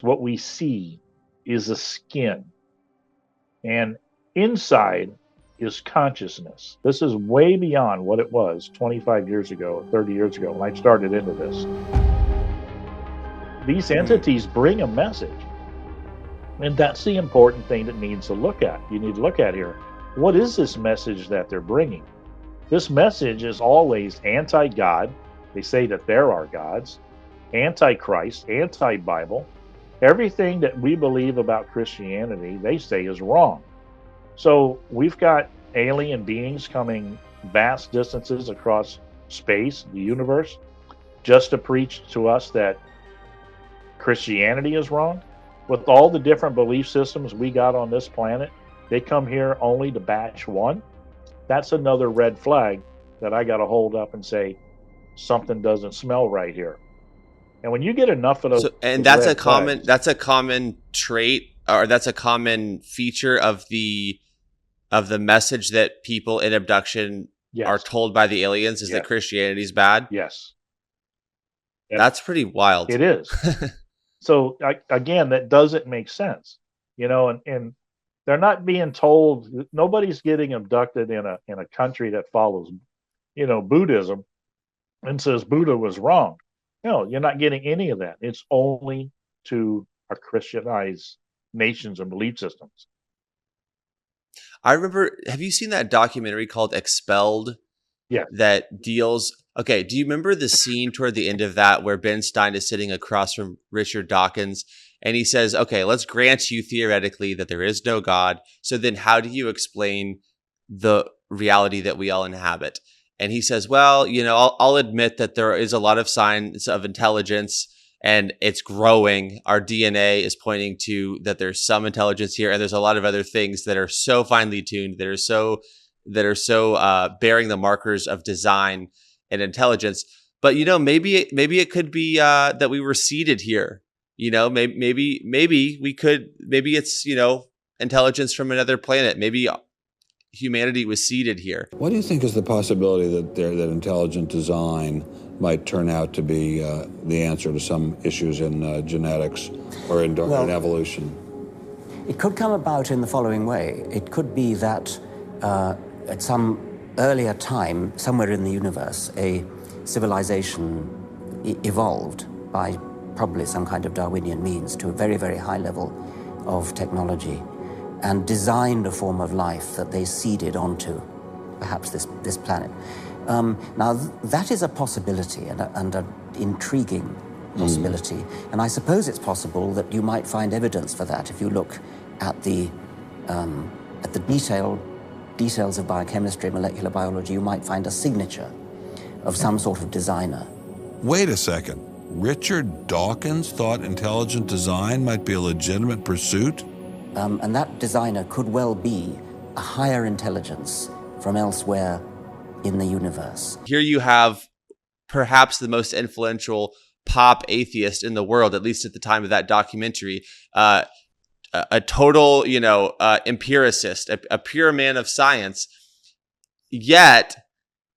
What we see is a skin, and inside is consciousness. This is way beyond what it was 25 years ago, 30 years ago when I started into this. These entities bring a message, and that's the important thing that needs to look at. You need to look at here. What is this message that they're bringing? This message is always anti-God. They say that there are gods, anti-Christ, anti-Bible. Everything that we believe about Christianity, they say is wrong. So we've got alien beings coming vast distances across space, the universe, just to preach to us that Christianity is wrong. With all the different belief systems we got on this planet, they come here only to batch one. That's another red flag that I got to hold up and say, something doesn't smell right here. And when you get enough of those, and red that's flags, a common trait, or that's a common feature of the message that people in abduction yes, are told by the aliens is that yes, Christianity is bad. yes, That's pretty wild. it is. So again, that doesn't make sense, and they're not being told. Nobody's getting abducted in a country that follows, Buddhism, and says Buddha was wrong. No, you're not getting any of that. It's only to our Christianized nations and belief systems. I remember, have you seen that documentary called Expelled? Yeah. That deals, okay, do you remember the scene toward the end of that where Ben Stein is sitting across from Richard Dawkins and he says, okay, let's grant you theoretically that there is no God. So then how do you explain the reality that we all inhabit? And he says, well, I'll admit that there is a lot of signs of intelligence and it's growing. Our DNA is pointing to that there's some intelligence here. And there's a lot of other things that are so finely tuned, that are so bearing the markers of design and intelligence. But, maybe it could be that we were seeded here. Maybe it's, intelligence from another planet. Maybe humanity was seeded here. What do you think is the possibility that intelligent design might turn out to be the answer to some issues in genetics or in evolution? It could come about in the following way. It could be that at some earlier time, somewhere in the universe, a civilization evolved by probably some kind of Darwinian means to a very, very high level of technology and designed a form of life that they seeded onto, perhaps this planet. Now, that is a possibility and an intriguing possibility. And I suppose it's possible that you might find evidence for that if you look at the details of biochemistry, molecular biology. You might find a signature of some sort of designer. Wait a second. Richard Dawkins thought intelligent design might be a legitimate pursuit? And that designer could well be a higher intelligence from elsewhere in the universe. Here you have perhaps the most influential pop atheist in the world, at least at the time of that documentary, a total, empiricist, a pure man of science. Yet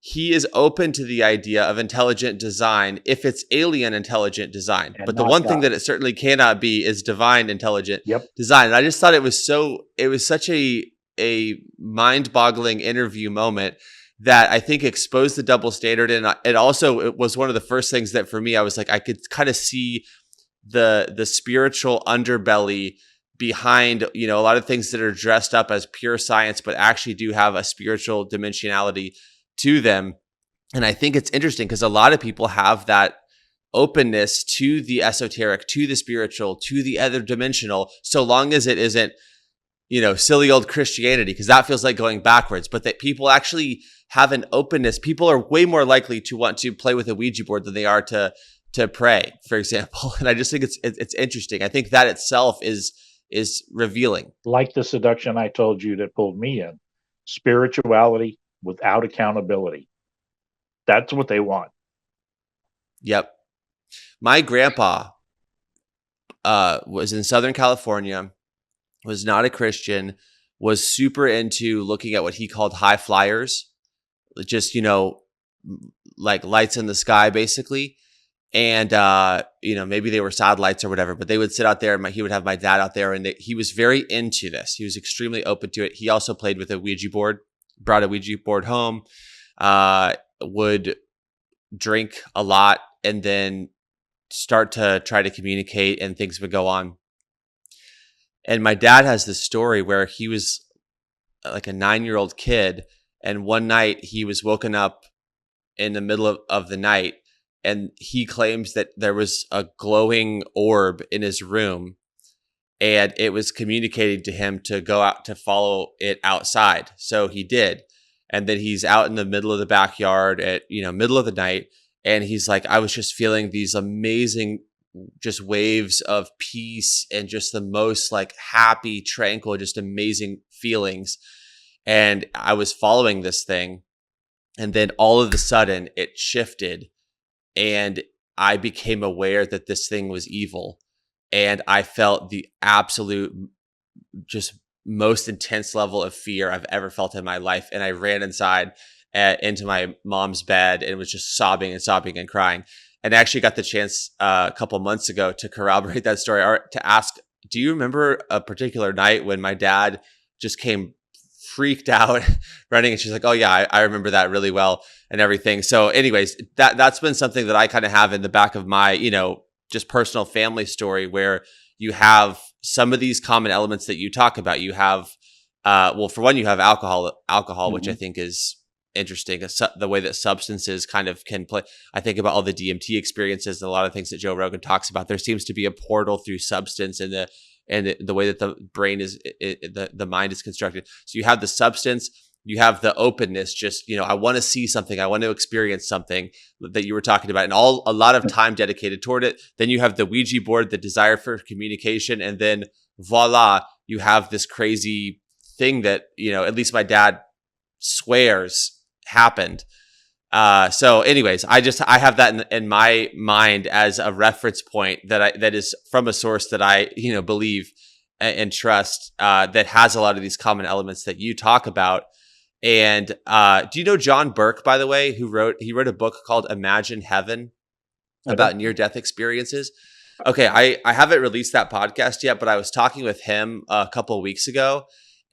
he is open to the idea of intelligent design if it's alien intelligent design. But the one thing that it certainly cannot be is divine intelligent design. And I just thought it was such a mind-boggling interview moment that I think exposed the double standard. And it was one of the first things that for me, I was like, I could kind of see the spiritual underbelly behind, a lot of things that are dressed up as pure science, but actually do have a spiritual dimensionality to them. And I think it's interesting because a lot of people have that openness to the esoteric, to the spiritual, to the other dimensional, so long as it isn't, silly old Christianity, because that feels like going backwards, but that people actually have an openness. People are way more likely to want to play with a Ouija board than they are to pray, for example. And I just think it's interesting. I think that itself is revealing. Like the seduction I told you that pulled me in. Spirituality without accountability. That's what they want. Yep. My grandpa was in Southern California, was not a Christian, was super into looking at what he called high flyers, just, like lights in the sky, basically. And, maybe they were satellites or whatever, but they would sit out there and he would have my dad out there, and he was very into this. He was extremely open to it. He also played with a Ouija board, brought a Ouija board home, would drink a lot, and then start to try to communicate, and things would go on. And my dad has this story where he was like a 9-year-old kid, and one night he was woken up in the middle of the night, and he claims that there was a glowing orb in his room, and it was communicating to him to go out to follow it outside. So he did. And then he's out in the middle of the backyard at, middle of the night. And he's like, I was just feeling these amazing, just waves of peace and just the most like happy, tranquil, just amazing feelings. And I was following this thing. And then all of a sudden it shifted, and I became aware that this thing was evil. And I felt the absolute, just most intense level of fear I've ever felt in my life. And I ran inside into my mom's bed and was just sobbing and sobbing and crying. And I actually got the chance a couple months ago to corroborate that story, or to ask, do you remember a particular night when my dad just came freaked out running? And she's like, oh yeah, I remember that really well and everything. So anyways, that's been something that I kind of have in the back of my, just personal family story, where you have some of these common elements that you talk about. You have, for one, you have alcohol, mm-hmm. which I think is interesting. The way that substances kind of can play. I think about all the DMT experiences and a lot of things that Joe Rogan talks about. There seems to be a portal through substance and the way that the brain is, the mind is constructed. So you have the substance, you have the openness, just, I want to see something, I want to experience something that you were talking about, and a lot of time dedicated toward it. Then you have the Ouija board, the desire for communication, and then voila, you have this crazy thing that, at least my dad swears happened. So anyways, I have that in my mind as a reference point that is from a source that I, believe and trust, that has a lot of these common elements that you talk about. And, do you know John Burke, by the way, he wrote a book called Imagine Heaven about near-death experiences? Okay. I haven't released that podcast yet, but I was talking with him a couple of weeks ago.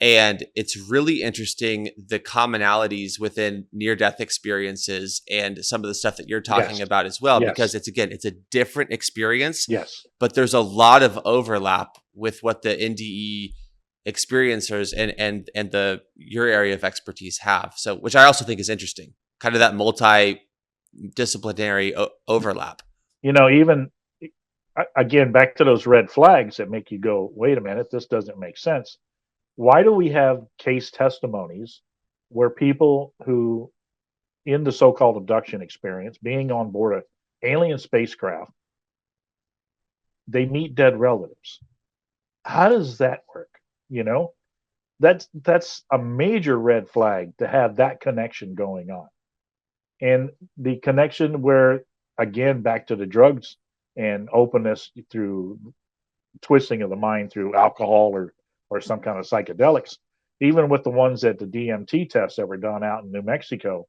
And it's really interesting, the commonalities within near-death experiences and some of the stuff that you're talking about as well, because it's a different experience. Yes. But there's a lot of overlap with what the NDE experiencers and your area of expertise have. So, which I also think is interesting, kind of that multi-disciplinary overlap. Even again, back to those red flags that make you go, wait a minute, this doesn't make sense. Why do we have case testimonies where people who, in the so-called abduction experience, being on board an alien spacecraft, they meet dead relatives? How does that work? That's a major red flag to have that connection going on. And the connection where, again, back to the drugs and openness through twisting of the mind through alcohol or some kind of psychedelics, even with the ones at the DMT tests that were done out in New Mexico,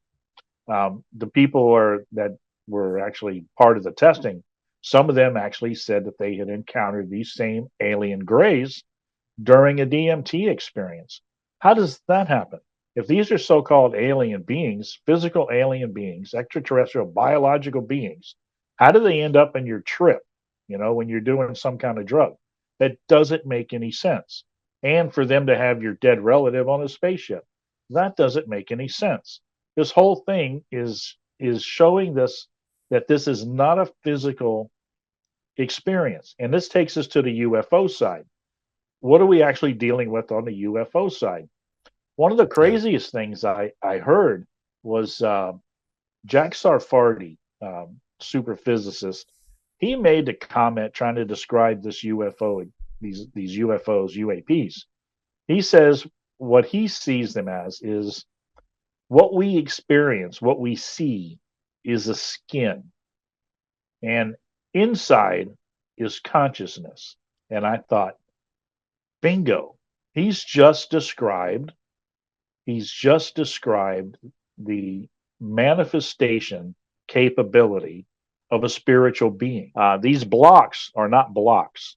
the people that were actually part of the testing, some of them actually said that they had encountered these same alien grays during a DMT experience. How does that happen? If these are so-called alien beings, physical alien beings, extraterrestrial biological beings, how do they end up in your trip, when you're doing some kind of drug? That doesn't make any sense. And for them to have your dead relative on a spaceship, that doesn't make any sense. This whole thing is showing that this is not a physical experience. And this takes us to the UFO side. What are we actually dealing with on the UFO side? One of the craziest things I heard was Jack Sarfati, super physicist. He made a comment trying to describe this UFO, these UFOs, UAPs. He says what he sees them as is what we experience, what we see is a skin. And inside is consciousness. And I thought, bingo, he's just described the manifestation capability of a spiritual being. These blocks are not blocks.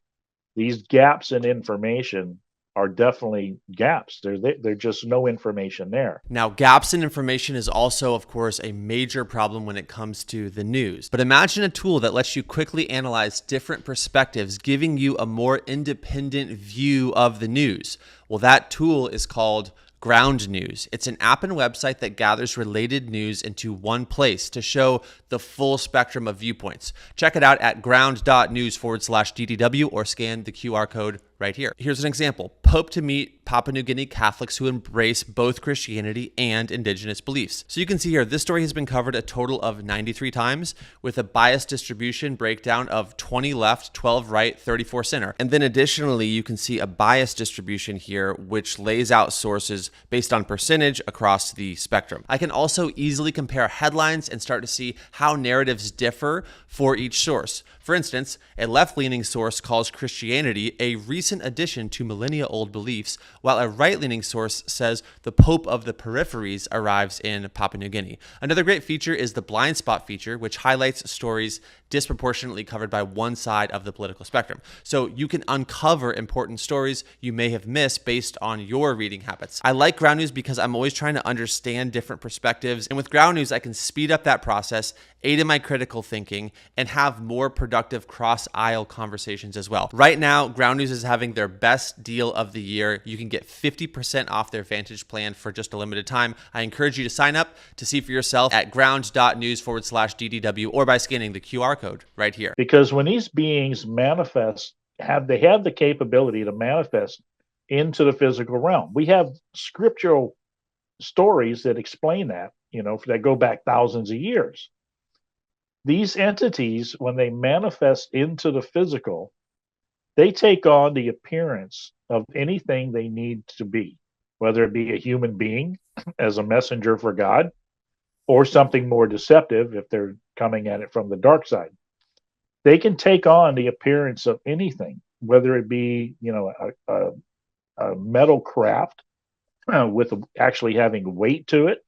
These gaps in information are definitely gaps. There's just no information there. Now, gaps in information is also, of course, a major problem when it comes to the news. But imagine a tool that lets you quickly analyze different perspectives, giving you a more independent view of the news. Well, that tool is called Ground News. It's an app and website that gathers related news into one place to show the full spectrum of viewpoints. Check it out at ground.news/DDW or scan the QR code right here. Here's an example. Pope to meet Papua New Guinea Catholics who embrace both Christianity and indigenous beliefs. So you can see here, this story has been covered a total of 93 times with a biased distribution breakdown of 20 left, 12 right, 34 center. And then additionally, you can see a biased distribution here, which lays out sources based on percentage across the spectrum. I can also easily compare headlines and start to see how narratives differ for each source. For instance, a left-leaning source calls Christianity a recent addition to millennia-old beliefs, while a right-leaning source says the Pope of the peripheries arrives in Papua New Guinea. Another great feature is the blind spot feature, which highlights stories disproportionately covered by one side of the political spectrum. So you can uncover important stories you may have missed based on your reading habits. I like Ground News because I'm always trying to understand different perspectives. And with Ground News, I can speed up that process, aid in my critical thinking, and have more productive cross-aisle conversations as well. Right now, Ground News is having their best deal of the year. You can get 50% off their Vantage plan for just a limited time. I encourage you to sign up to see for yourself at ground.news/DDW or by scanning the QR code right here. Because when these beings manifest, they have the capability to manifest into the physical realm. We have scriptural stories that explain that, that go back thousands of years. These entities, when they manifest into the physical, they take on the appearance of anything they need to be, whether it be a human being as a messenger for God, or something more deceptive if they're coming at it from the dark side. They can take on the appearance of anything, whether it be, a metal craft with actually having weight to it,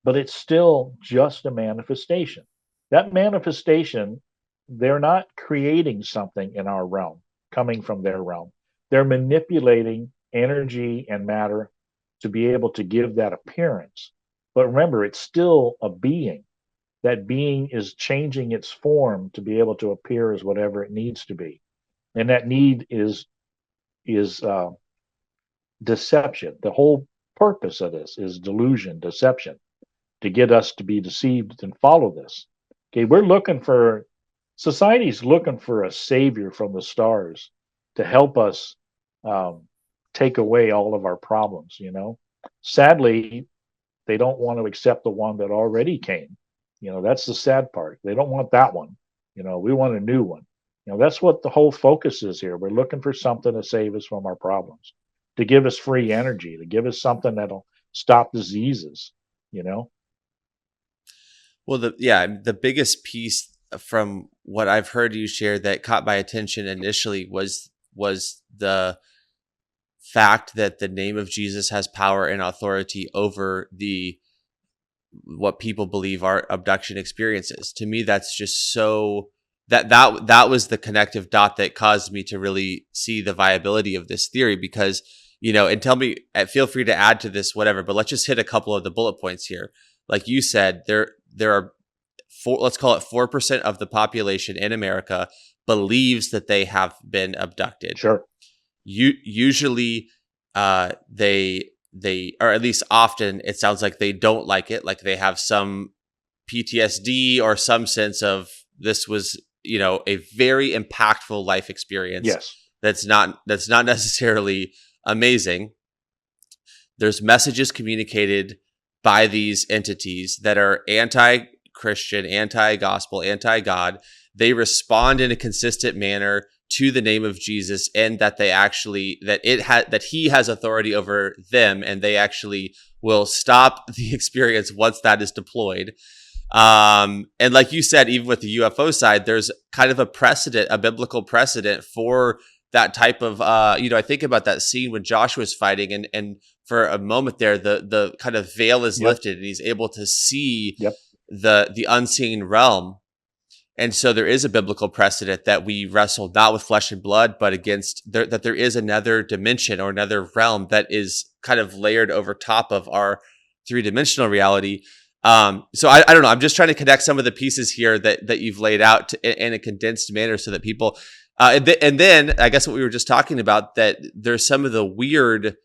but it's still just a manifestation. That manifestation, they're not creating something in our realm, coming from their realm. They're manipulating energy and matter to be able to give that appearance. But remember, it's still a being. That being is changing its form to be able to appear as whatever it needs to be. And that need is deception. The whole purpose of this is delusion, deception, to get us to be deceived and follow this. Okay, society's looking for a savior from the stars to help us take away all of our problems, Sadly, they don't want to accept the one that already came. That's the sad part. They don't want that one. We want a new one. That's what the whole focus is here. We're looking for something to save us from our problems, to give us free energy, to give us something that'll stop diseases, Well, the biggest piece from what I've heard you share that caught my attention initially was the fact that the name of Jesus has power and authority over what people believe are abduction experiences. To me, that's just so that was the connective dot that caused me to really see the viability of this theory, because, and tell me, feel free to add to this, whatever, but let's just hit a couple of the bullet points here. Like you said, there are let's call it 4% of the population in America believes that they have been abducted. Sure. Usually, they, or at least often, it sounds like they don't like it. Like they have some PTSD or some sense of this was, a very impactful life experience. Yes. That's not necessarily amazing. There's messages communicated by these entities that are anti-Christian, anti-gospel, anti-God. They respond in a consistent manner to the name of Jesus, and that that he has authority over them, and they actually will stop the experience once that is deployed. And like you said, even with the UFO side, there's kind of a biblical precedent for that type of, I think about that scene when Joshua's fighting, and for a moment there, the kind of veil is lifted, and he's able to see the unseen realm. And so there is a biblical precedent that we wrestle not with flesh and blood, but against that there is another dimension or another realm that is kind of layered over top of our three-dimensional reality. So I don't know. I'm just trying to connect some of the pieces here that you've laid out in a condensed manner so that people, and then I guess what we were just talking about, that there's some of the weird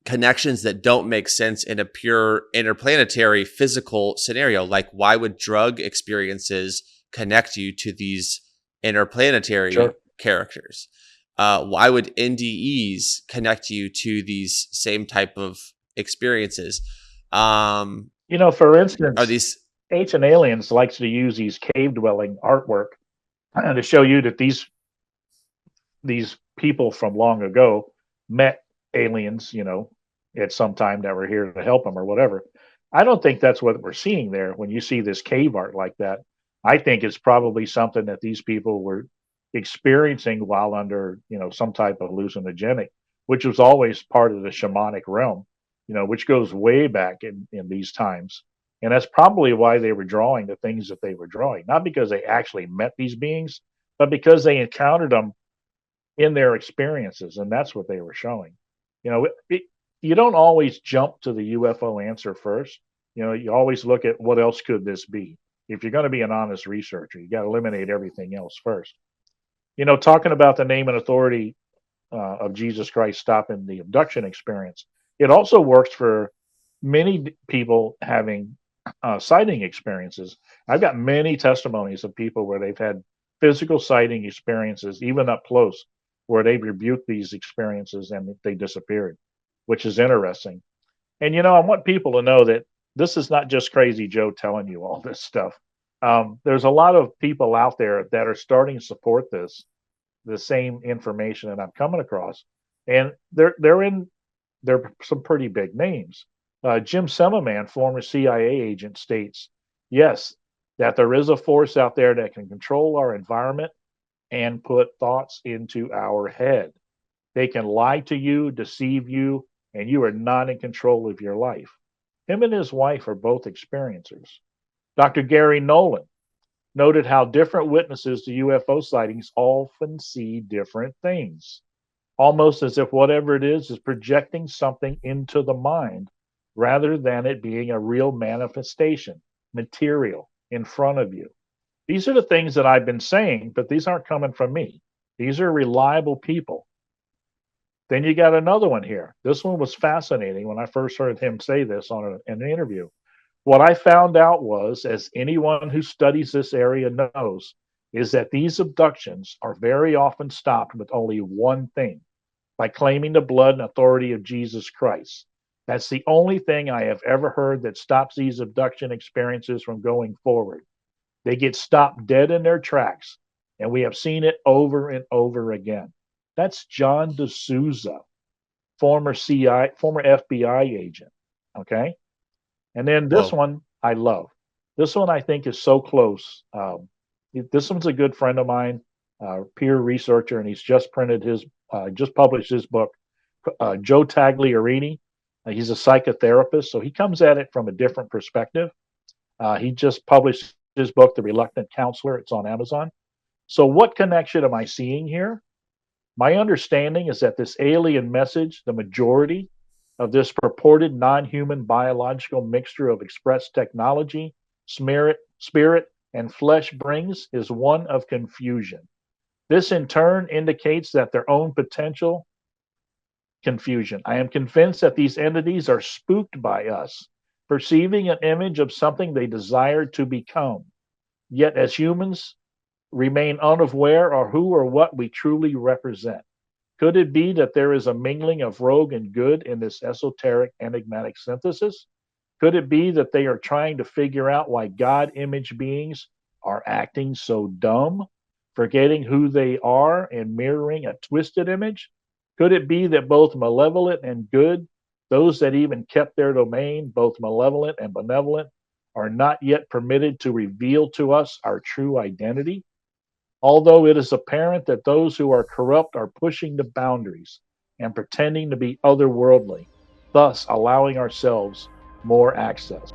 connections that don't make sense in a pure interplanetary physical scenario. Like, why would drug experiences connect you to these interplanetary characters? Why would NDEs connect you to these same type of experiences? For instance, Are these Ancient Aliens likes to use these cave dwelling artwork to show you that these people from long ago met aliens, at some time that were here to help them or whatever. I don't think that's what we're seeing there when you see this cave art like that. I think it's probably something that these people were experiencing while under, some type of hallucinogenic, which was always part of the shamanic realm, which goes way back in these times. And that's probably why they were drawing the things that they were drawing, not because they actually met these beings, but because they encountered them in their experiences. And that's what they were showing. You don't always jump to the UFO answer first. You always look at what else could this be. If you're going to be an honest researcher, you got to eliminate everything else first. Talking about the name and authority of Jesus Christ stopping the abduction experience, it also works for many people having sighting experiences. I've got many testimonies of people where they've had physical sighting experiences, even up close, where they rebuked these experiences and they disappeared, which is interesting. And, I want people to know that this is not just Crazy Joe telling you all this stuff. There's a lot of people out there that are starting to support the same information that I'm coming across. And they're some pretty big names. Jim Semaman, former CIA agent, states, yes, that there is a force out there that can control our environment and put thoughts into our head. They can lie to you, deceive you, and you are not in control of your life. Him and his wife are both experiencers. Dr. Gary Nolan noted how different witnesses to UFO sightings often see different things, almost as if whatever it is projecting something into the mind rather than it being a real manifestation, material in front of you. These are the things that I've been saying, but these aren't coming from me. These are reliable people. Then you got another one here. This one was fascinating when I first heard him say this on an interview. What I found out was, as anyone who studies this area knows, is that these abductions are very often stopped with only one thing, by claiming the blood and authority of Jesus Christ. That's the only thing I have ever heard that stops these abduction experiences from going forward. They get stopped dead in their tracks, and we have seen it over and over again. That's John D'Souza, former FBI agent. Okay. And then this one I love. This one I think is so close. This one's a good friend of mine, peer researcher, and he's just published his book, Joe Tagliarini. He's a psychotherapist, so he comes at it from a different perspective. He just published his book, The Reluctant Counselor. It's on Amazon. So what connection am I seeing here? My understanding is that this alien message, the majority of this purported non-human biological mixture of expressed technology, spirit, and flesh brings, is one of confusion. This in turn indicates that their own potential confusion. I am convinced that these entities are spooked by us, perceiving an image of something they desire to become. Yet as humans, remain unaware of who or what we truly represent. Could it be that there is a mingling of rogue and good in this esoteric, enigmatic synthesis? Could it be that they are trying to figure out why God image beings are acting so dumb, forgetting who they are and mirroring a twisted image? Could it be that both malevolent and good, those that even kept their domain, both malevolent and benevolent, are not yet permitted to reveal to us our true identity? Although it is apparent that those who are corrupt are pushing the boundaries and pretending to be otherworldly, thus allowing ourselves more access.